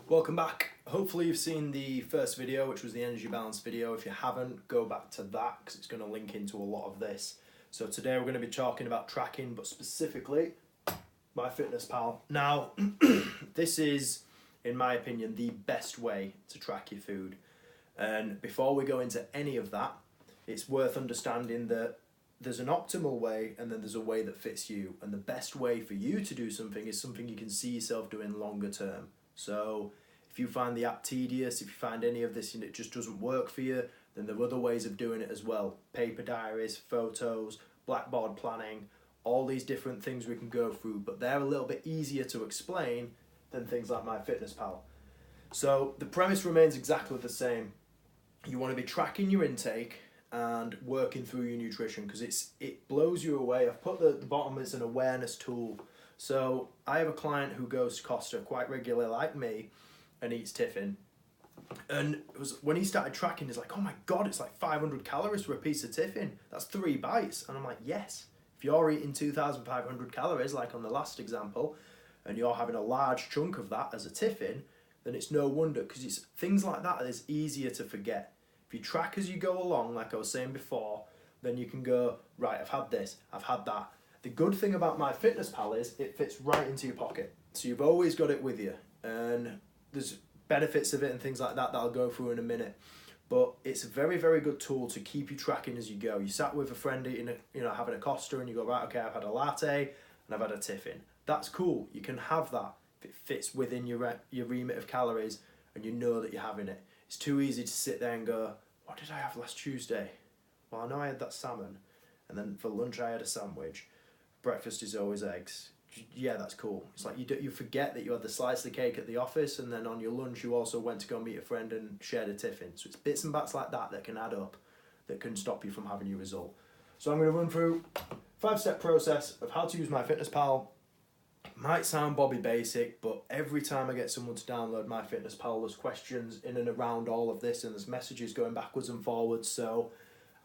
Welcome back. Hopefully you've seen the first video, which was the energy balance video. If you haven't, go back to that because it's going to link into a lot of this. So today we're going to be talking about tracking, but specifically Myfitnesspal. Now, this is, in my opinion, the best way to track your food. And before we go into any of that, it's worth understanding that there's an optimal way and then there's a way that fits you. And the best way for you to do something is something you can see yourself doing longer term. So if you find the app tedious, if you find any of this and it just doesn't work for you, then there are other ways of doing it as well. Paper diaries, photos, blackboard planning, all these different things we can go through, but they're a little bit easier to explain than things like Myfitnesspal. So the premise remains exactly the same. You want to be tracking your intake and working through your nutrition because it blows you away. I've put the bottom as an awareness tool. So I have a client who goes to Costa quite regularly like me and eats tiffin. And it was when he started tracking, he's like, oh my God, it's like 500 calories for a piece of tiffin. That's 3 bites. And I'm like, yes, if you're eating 2,500 calories, like on the last example, and you're having a large chunk of that as a tiffin, then it's no wonder, because it's things like that is easier to forget. If you track as you go along, like I was saying before, then you can go, right, I've had this, I've had that. The good thing about Myfitnesspal is it fits right into your pocket. So you've always got it with you. And there's benefits of it and things like that that I'll go through in a minute. But it's a very, very good tool to keep you tracking as you go. You sat with a friend eating having a Costa and you go, right, okay, I've had a latte and I've had a tiffin. That's cool. You can have that if it fits within your remit of calories and you know that you're having it. It's too easy to sit there and go, what did I have last Tuesday? Well, I know I had that salmon. And then for lunch I had a sandwich. Breakfast is always eggs. Yeah, that's cool. It's like you forget that you had the slice of cake at the office and then on your lunch you also went to go meet a friend and shared a tiffin. So it's bits and bats like that that can add up, that can stop you from having your result. So I'm going to run through a 5-step process of how to use Myfitnesspal. Might sound Bobby basic, but every time I get someone to download Myfitnesspal, there's questions in and around all of this and there's messages going backwards and forwards. So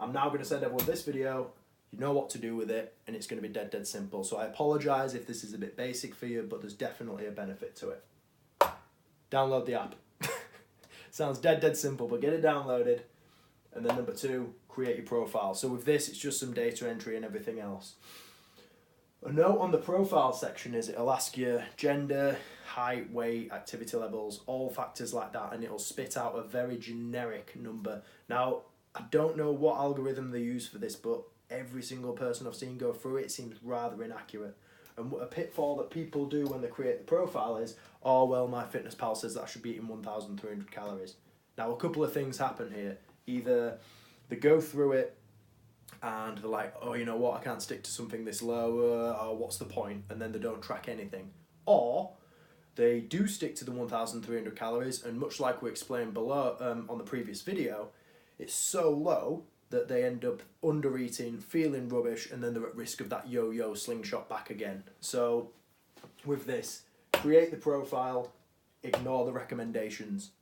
I'm now going to send everyone this video. You know what to do with it, and it's going to be dead simple. So I apologise if this is a bit basic for you, but there's definitely a benefit to it. Download the app. Sounds dead simple, but get it downloaded. And then number 2, create your profile. So with this, it's just some data entry and everything else. A note on the profile section is it'll ask you gender, height, weight, activity levels, all factors like that, and it'll spit out a very generic number. Now, I don't know what algorithm they use for this, but every single person I've seen go through it seems rather inaccurate. And a pitfall that people do when they create the profile is, oh, well, Myfitnesspal says that I should be eating 1,300 calories. Now, a couple of things happen here. Either they go through it and they're like, oh, you know what, I can't stick to something this low, or what's the point? And then they don't track anything. Or they do stick to the 1,300 calories, and much like we explained below on the previous video, it's so low that they end up under eating, feeling rubbish, and then they're at risk of that yo-yo slingshot back again. So with this, create the profile, ignore the recommendations.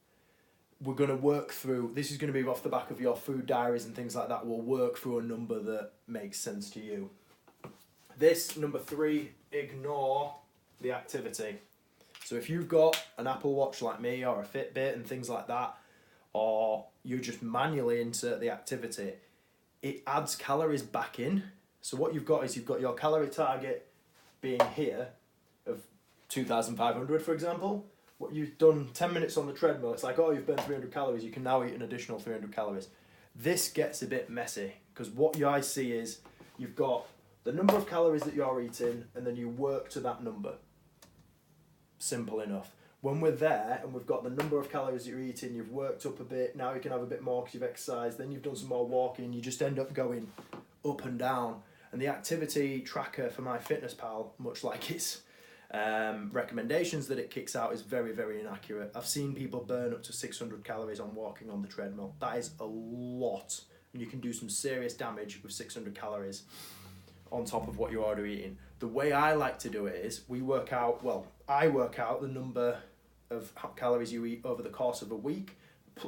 We're going to work through, this is going to be off the back of your food diaries and things like that. We'll work through a number that makes sense to you. This, number 3, ignore the activity. So if you've got an Apple Watch like me or a Fitbit and things like that, or you just manually insert the activity, it adds calories back in. So what you've got is you've got your calorie target being here of 2,500, for example. What you've done 10 minutes on the treadmill, it's like, oh, you've burned 300 calories, you can now eat an additional 300 calories. This gets a bit messy because what I see is you've got the number of calories that you're eating and then you work to that number. Simple enough. When we're there and we've got the number of calories that you're eating, you've worked up a bit, now you can have a bit more because you've exercised, then you've done some more walking, you just end up going up and down. And the activity tracker for Myfitnesspal, much like its recommendations that it kicks out, is very, very inaccurate. I've seen people burn up to 600 calories on walking on the treadmill. That is a lot. And you can do some serious damage with 600 calories on top of what you're already eating. The way I like to do it is I work out the number of calories you eat over the course of a week,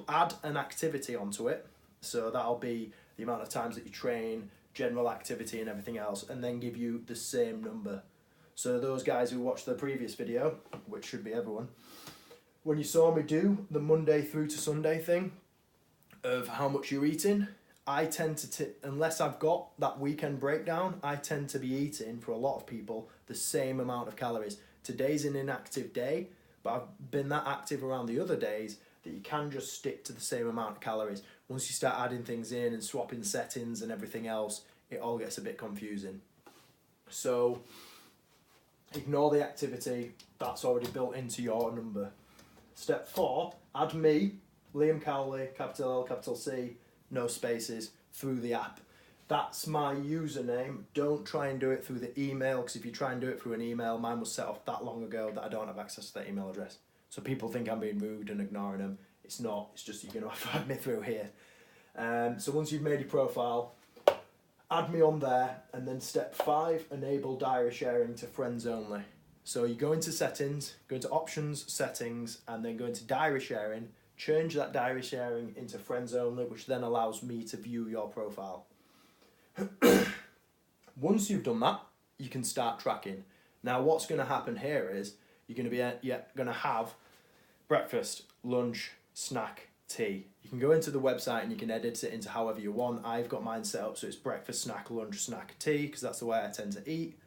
add an activity onto it, so that'll be the amount of times that you train, general activity and everything else, and then give you the same number. So those guys who watched the previous video, which should be everyone, when you saw me do the Monday through to Sunday thing of how much you're eating, I tend to, unless I've got that weekend breakdown, I tend to be eating, for a lot of people, the same amount of calories. Today's an inactive day, but I've been that active around the other days that you can just stick to the same amount of calories. Once you start adding things in and swapping settings and everything else, it all gets a bit confusing. So ignore the activity, that's already built into your number. Step 4, add me, Liam Cowley, capital L, capital C, no spaces, through the app. That's my username. Don't try and do it through the email, because if you try and do it through an email, mine was set off that long ago that I don't have access to that email address. So people think I'm being rude and ignoring them. It's not, it's just you're going to have to add me through here. So once you've made your profile, add me on there, and then step 5, enable diary sharing to friends only. So you go into settings, go into options, settings, and then go into diary sharing, change that diary sharing into friends only, which then allows me to view your profile. Once you've done that, you can start tracking. Now what's going to happen here is you're going to be going to have breakfast, lunch, snack, tea. You can go into the website and you can edit it into however you want. I've got mine set up so it's breakfast, snack, lunch, snack, tea, because that's the way I tend to eat.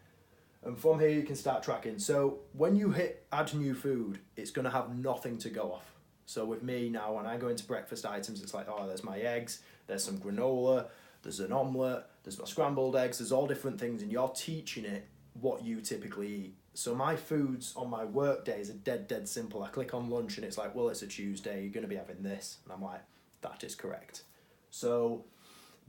And from here you can start tracking. So when you hit add new food, it's going to have nothing to go off. So with me now, when I go into breakfast items, it's like, oh, there's my eggs, there's some granola, there's an omelette, there's my scrambled eggs, there's all different things, and you're teaching it what you typically eat. So my foods on my work days are dead simple. I click on lunch and it's like, well, it's a Tuesday, you're going to be having this. And I'm like, that is correct. So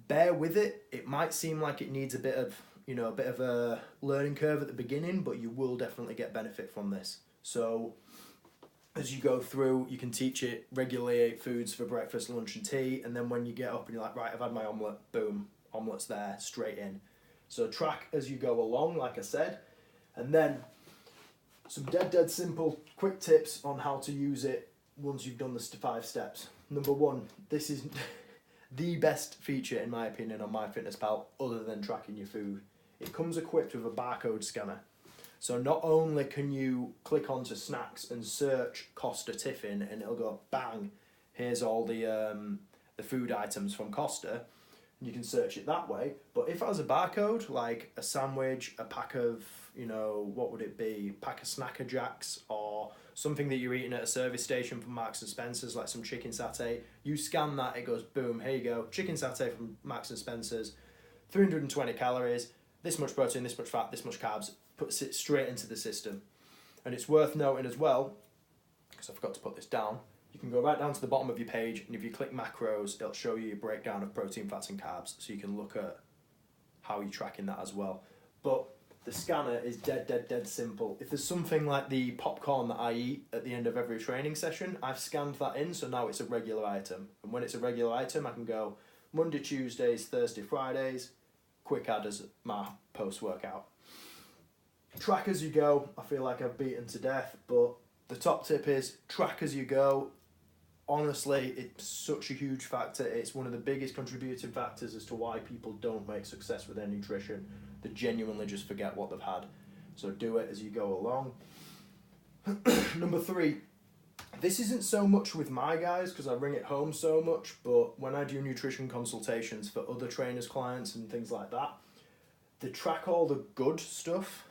bear with it. It might seem like it needs a bit of a learning curve at the beginning, but you will definitely get benefit from this. So as you go through, you can teach it regularly 8 foods for breakfast, lunch and tea, and then when you get up and you're like, right, I've had my omelette, boom, omelette's there, straight in. So track as you go along, like I said, and then some dead simple quick tips on how to use it once you've done the 5 steps. Number 1, this is the best feature in my opinion on Myfitnesspal other than tracking your food. It comes equipped with a barcode scanner. So not only can you click onto snacks and search Costa Tiffin and it'll go bang, here's all the food items from Costa, and you can search it that way, but if it has a barcode, like a sandwich, a pack of, what would it be, pack of Snacker Jacks, or something that you're eating at a service station from Marks and Spencer's, like some chicken satay, you scan that, it goes boom, here you go, chicken satay from Marks and Spencer's, 320 calories, this much protein, this much fat, this much carbs, puts it straight into the system. And it's worth noting as well, because I forgot to put this down, you can go right down to the bottom of your page, and if you click macros, it'll show you your breakdown of protein, fats and carbs, so you can look at how you're tracking that as well. But the scanner is dead simple. If there's something like the popcorn that I eat at the end of every training session, I've scanned that in, so now it's a regular item. And when it's a regular item, I can go Monday, Tuesdays, Thursday, Fridays, quick add as my post-workout. Track as you go. I feel like I've beaten to death, but the top tip is track as you go. Honestly, it's such a huge factor. It's one of the biggest contributing factors as to why people don't make success with their nutrition. They genuinely just forget what they've had. So do it as you go along. Number 3, this isn't so much with my guys because I bring it home so much, but when I do nutrition consultations for other trainers, clients and things like that, they track all the good stuff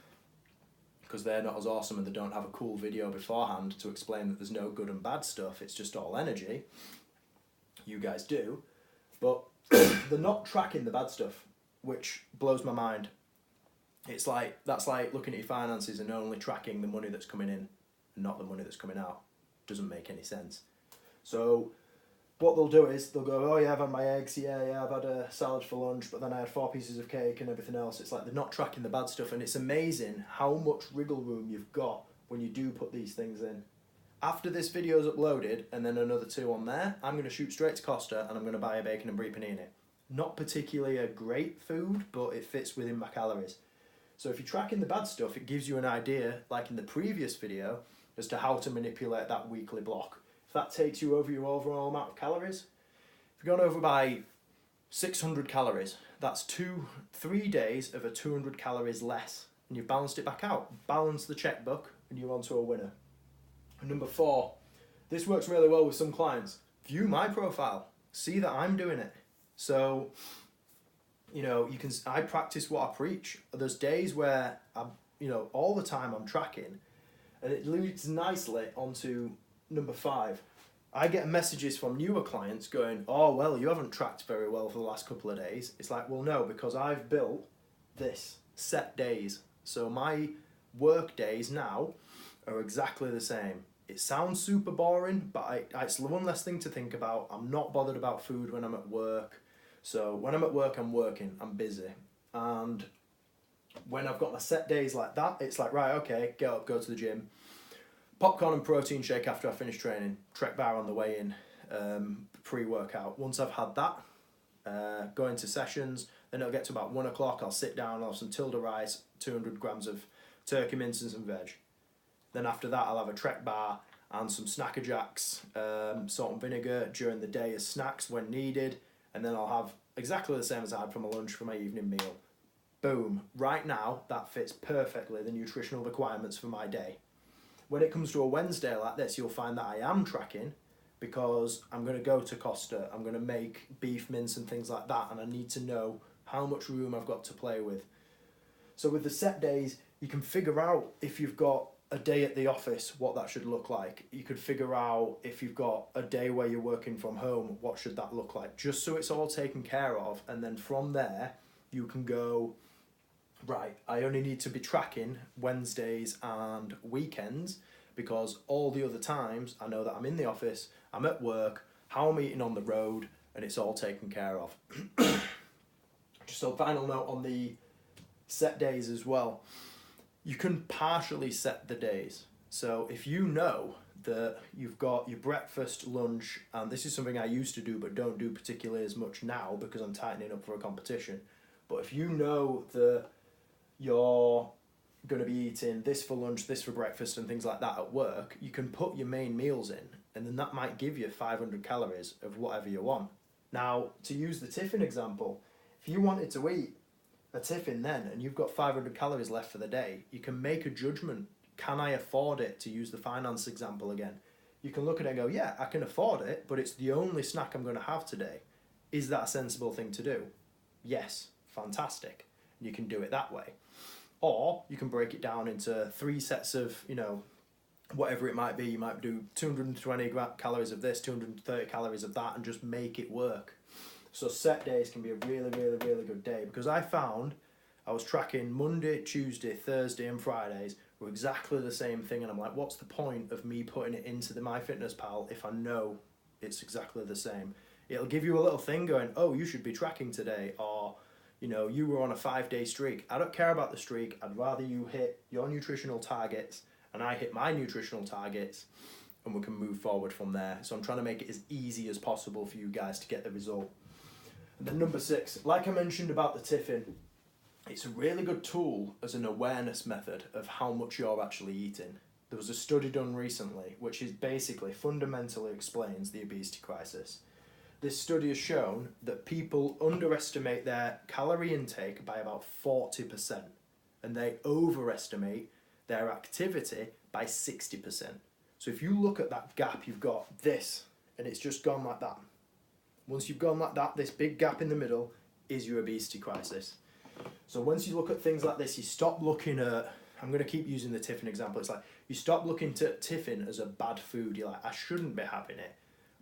because they're not as awesome and they don't have a cool video beforehand to explain that there's no good and bad stuff, it's just all energy. You guys do. But they're not tracking the bad stuff, which blows my mind. It's like, that's like looking at your finances and only tracking the money that's coming in and not the money that's coming out. Doesn't make any sense. So what they'll do is they'll go, oh yeah, I've had my eggs, yeah, I've had a salad for lunch, but then I had 4 pieces of cake and everything else. It's like they're not tracking the bad stuff, and it's amazing how much wriggle room you've got when you do put these things in. After this video is uploaded, and then another 2 on there, I'm going to shoot straight to Costa and I'm going to buy a bacon and brie panini. Not particularly a great food, but it fits within my calories. So if you're tracking the bad stuff, it gives you an idea, like in the previous video, as to how to manipulate that weekly block. If that takes you over your overall amount of calories, if you've gone over by 600 calories, that's 3 days of a 200 calories less, and you've balanced it back out. Balance the checkbook, and you're onto a winner. And number 4, This works really well with some clients. View my profile, see that I'm doing it. So, you know, I practice what I preach. There's days where I'm, you know, all the time I'm tracking, and it leads nicely onto number 5. I get messages from newer clients going, oh, well, you haven't tracked very well for the last couple of days. It's like, well, no, because I've built this set days. So my work days now are exactly the same. It sounds super boring, but it's one less thing to think about. I'm not bothered about food when I'm at work. So when I'm at work, I'm working, I'm busy. And when I've got my set days like that, it's like, right, okay, get up, go to the gym. Popcorn and protein shake after I finish training. Trek bar on the way in, pre-workout. Once I've had that, go into sessions. Then it'll get to about 1 o'clock. I'll sit down, I'll have some tilde rice, 200 grams of turkey mince and some veg. Then after that, I'll have a Trek bar and some Snacker Jacks, salt and vinegar during the day as snacks when needed. And then I'll have exactly the same as I had for my lunch for my evening meal. Boom. Right now, that fits perfectly the nutritional requirements for my day. When it comes to a Wednesday like this, you'll find that I am tracking because I'm going to go to Costa, I'm going to make beef mince and things like that, and I need to know how much room I've got to play with. So with the set days, you can figure out if you've got a day at the office, what that should look like. You could figure out if you've got a day where you're working from home, what should that look like, just so it's all taken care of. And then from there, you can go, right, I only need to be tracking Wednesdays and weekends because all the other times I know that I'm in the office, I'm at work, how I'm eating on the road, and it's all taken care of. Just a final note on the set days as well. You can partially set the days. So if you know that you've got your breakfast, lunch, and this is something I used to do but don't do particularly as much now because I'm tightening up for a competition. But if you know that you're going to be eating this for lunch, this for breakfast, and things like that at work, you can put your main meals in, and then that might give you 500 calories of whatever you want. Now, to use the tiffin example, if you wanted to eat a tiffin then, and you've got 500 calories left for the day, you can make a judgment. Can I afford it? To use the finance example again. You can look at it and go, yeah, I can afford it, but it's the only snack I'm going to have today. Is that a sensible thing to do? Yes, fantastic. You can do it that way. Or you can break it down into 3 sets of, you know, whatever it might be. You might do 220 calories of this, 230 calories of that, and just make it work. So set days can be a really, really, really good day, because I found I was tracking Monday, Tuesday, Thursday and Fridays were exactly the same thing, and I'm like, what's the point of me putting it into the Myfitnesspal if I know it's exactly the same? It'll give you a little thing going, oh, you should be tracking today, or, you know, you were on a 5-day streak. I don't care about the streak. I'd rather you hit your nutritional targets and I hit my nutritional targets, and we can move forward from there. So I'm trying to make it as easy as possible for you guys to get the result. And then number 6, like I mentioned about the tiffin, it's a really good tool as an awareness method of how much you're actually eating. There was a study done recently which is basically fundamentally explains the obesity crisis. This study has shown that people underestimate their calorie intake by about 40%, and they overestimate their activity by 60%. So if you look at that gap, you've got this, and it's just gone like that. Once you've gone like that, this big gap in the middle is your obesity crisis. So once you look at things like this, you stop looking at, I'm going to keep using the tiffin example, it's like you stop looking to tiffin as a bad food. You're like, I shouldn't be having it,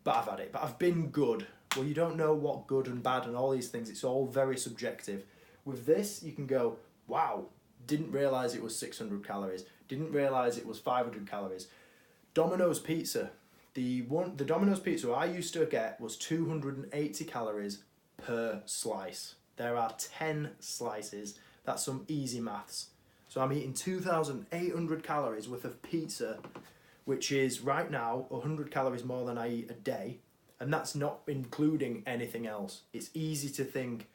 but I've had it, but I've been good. Well, you don't know what good and bad and all these things, it's all very subjective. With this, you can go, wow, didn't realise it was 600 calories, didn't realise it was 500 calories. Domino's pizza. The Domino's pizza I used to get was 280 calories per slice. There are 10 slices. That's some easy maths. So I'm eating 2,800 calories worth of pizza, which is right now 100 calories more than I eat a day. And that's not including anything else. It's easy to think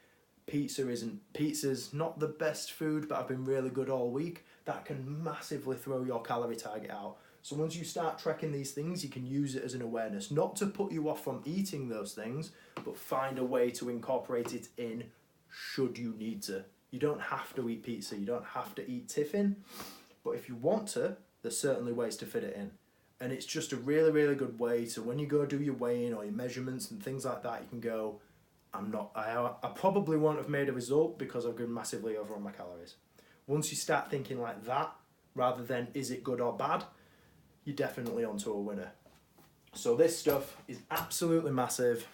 pizza's not the best food, but I've been really good all week. That can massively throw your calorie target out. So once you start tracking these things, you can use it as an awareness, not to put you off from eating those things, but find a way to incorporate it in should you need to. You don't have to eat pizza, you don't have to eat tiffin, but if you want to, there's certainly ways to fit it in. And it's just a really, really good way to, when you go do your weighing or your measurements and things like that, you can go, I probably won't have made a result because I've gone massively over on my calories. Once you start thinking like that, rather than is it good or bad, you're definitely onto a winner. So this stuff is absolutely massive.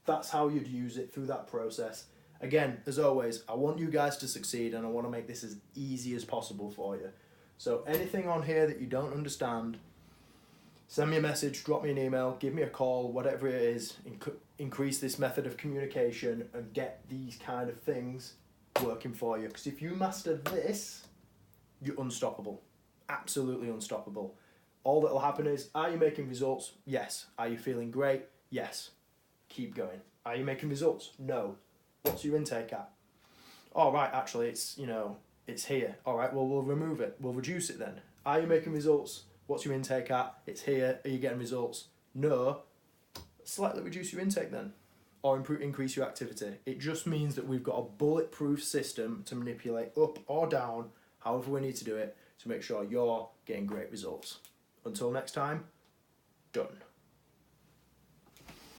That's how you'd use it through that process. Again, as always, I want you guys to succeed and I want to make this as easy as possible for you. So anything on here that you don't understand, send me a message, drop me an email, give me a call, whatever it is. Increase this method of communication and get these kind of things working for you. Because if you master this, you're unstoppable. Absolutely unstoppable. All that'll happen is, are you making results? Yes. Are you feeling great? Yes. Keep going. Are you making results? No. What's your intake at? Oh, right, actually, it's here. All right, well, we'll remove it. We'll reduce it then. Are you making results? What's your intake at? It's here. Are you getting results? No. Slightly reduce your intake then. Or increase your activity. It just means that we've got a bulletproof system to manipulate up or down, however we need to do it, to make sure you're getting great results. Until next time, done.